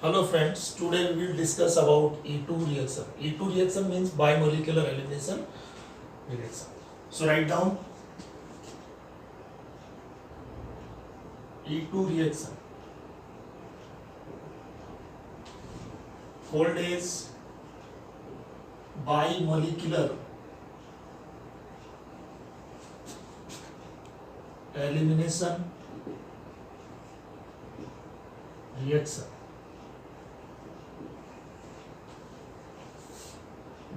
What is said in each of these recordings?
Hello friends, today we will discuss about E2 reaction. E2 reaction means bimolecular elimination reaction. So write down E2 reaction. Called as bimolecular elimination reaction.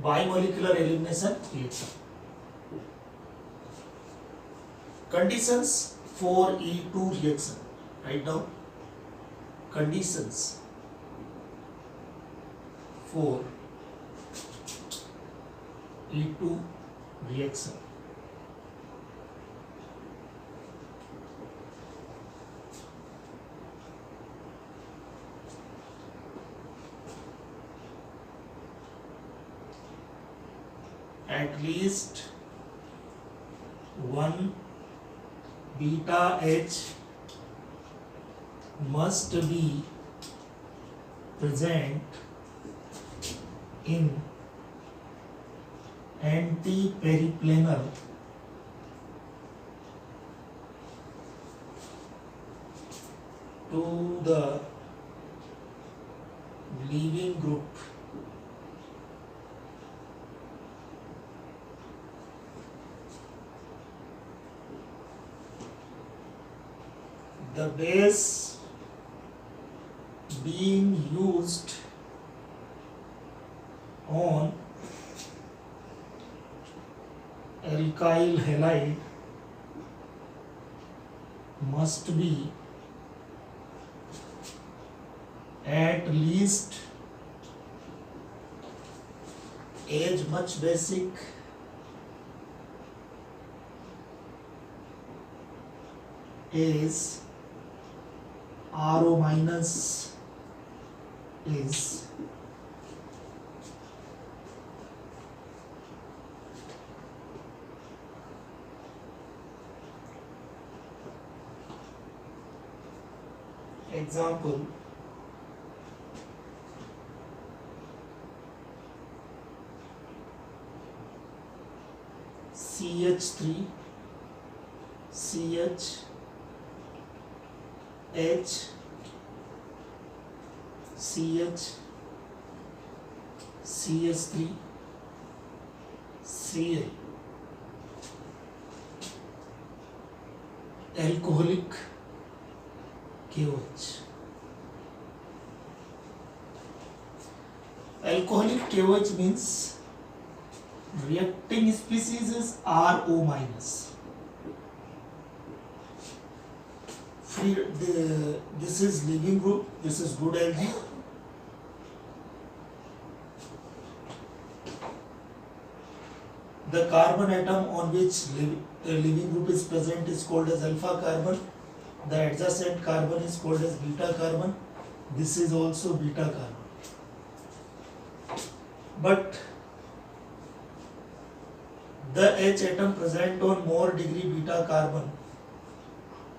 Bimolecular elimination reaction. Conditions for E2 reaction. Write down conditions for E2 reaction. At least one beta H must be present in anti-periplanar to the leaving group the base being used on alkyl halide must be at least as much basic as RO minus is example CH3 CH H CH CH3 Cl alcoholic KOH. Alcoholic KOH means reacting species is RO minus. This is leaving group, this is good Lg. The carbon atom on which the leaving group is present is called as alpha carbon. The adjacent carbon is called as beta carbon. This is also beta carbon. But the H atom present on more degree beta carbon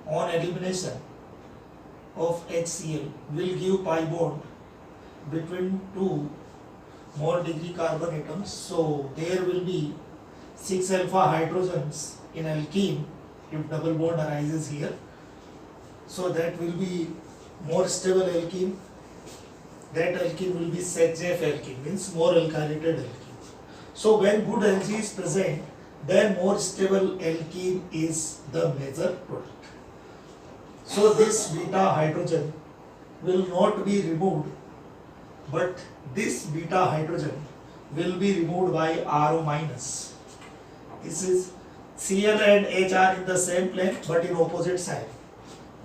on elimination of HCl will give pi bond between two more degree carbon atoms. So there will be 6 alpha hydrogens in alkene if double bond arises here. So that will be more stable alkene. That alkene will be SECF alkene, means more alkylated alkene. So when good Lg is present, then more stable alkene is the major product. So this beta hydrogen will not be removed, but this beta hydrogen will be removed by RO minus. This is Cl and H are in the same plane but in opposite side,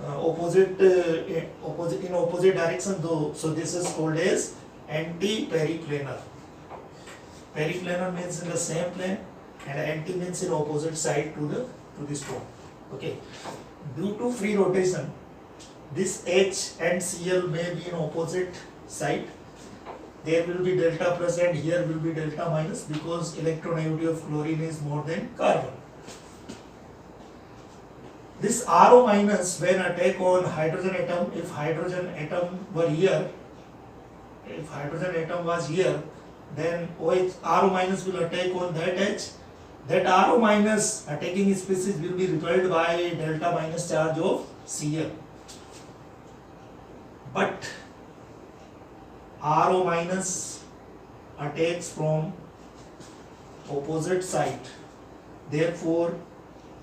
opposite direction though. So this is called as anti-periplanar. Periplanar means in the same plane and anti means in opposite side to this point. Okay. Due to free rotation, this H and Cl may be in opposite side. There will be delta plus and here will be delta minus because electronegativity of chlorine is more than carbon. This RO minus when attack on hydrogen atom, if hydrogen atom were here, if hydrogen atom was here, then OH RO minus will attack on that H. That RO minus attacking species will be repelled by delta minus charge of Cl. But RO minus attacks from opposite side, therefore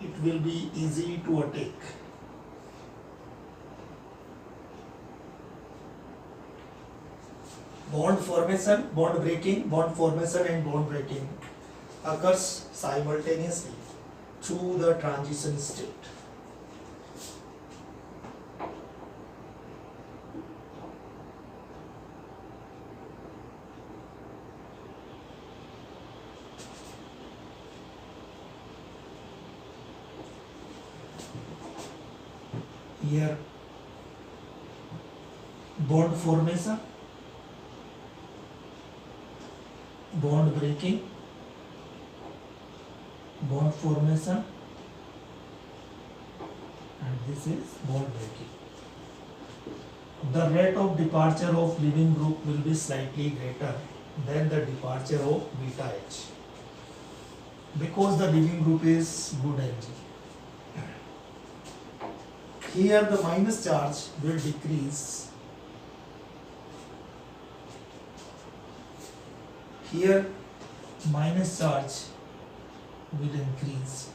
it will be easy to attack. Bond formation, bond breaking, bond formation and bond breaking occurs simultaneously through the transition state. Here bond formation, bond breaking, bond formation, and this is bond breaking. The rate of departure of leaving group will be slightly greater than the departure of beta H because the leaving group is good Lg. Here the minus charge will decrease. Here minus charge will increase.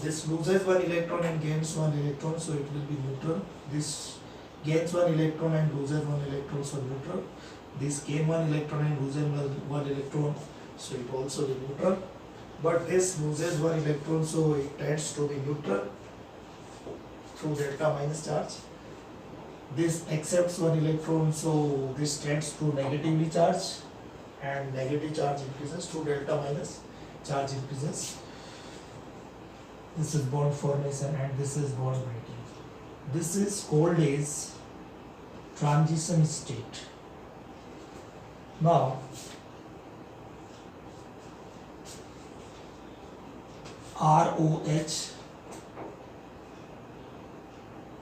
This loses one electron and gains one electron, so it will be neutral. This gains one electron and loses one electron, so neutral. This gain one electron and loses one electron, so it also be neutral. But this loses one electron, so it tends to be neutral through delta minus charge. This accepts one electron, so this tends to negatively charge, and negative charge increases through delta minus charge increases. This is bond formation and this is bond breaking. This is called as transition state. Now ROH,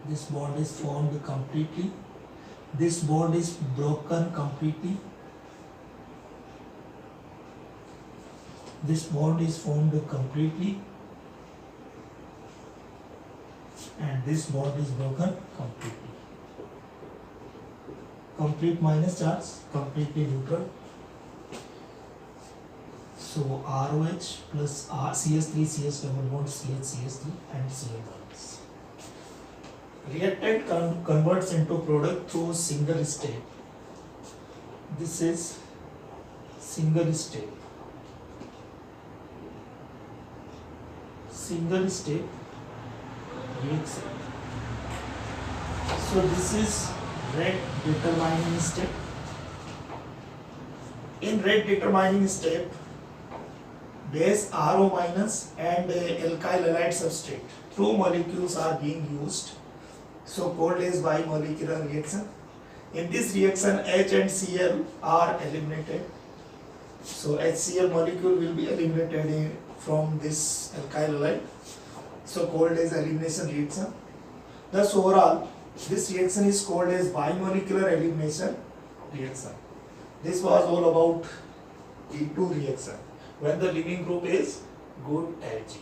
this bond is formed completely, this bond is broken completely, this bond is formed completely, and this bond is broken completely. Complete minus charge, completely neutral. So ROH plus CS3, CS double bond, CH, CS3 and Cl bonds. Reactant converts into product through single step. This is single step. Single step reaction. So this is rate determining step. In rate determining step, base RO minus and alkyl halide substrate, two molecules are being used, so called as bimolecular reaction. In this reaction, H and Cl are eliminated. So HCl molecule will be eliminated from this alkyl halide, so called as elimination reaction. Thus overall, this reaction is called as bimolecular elimination reaction. This was all about E2 reaction when the leaving group is good Lg.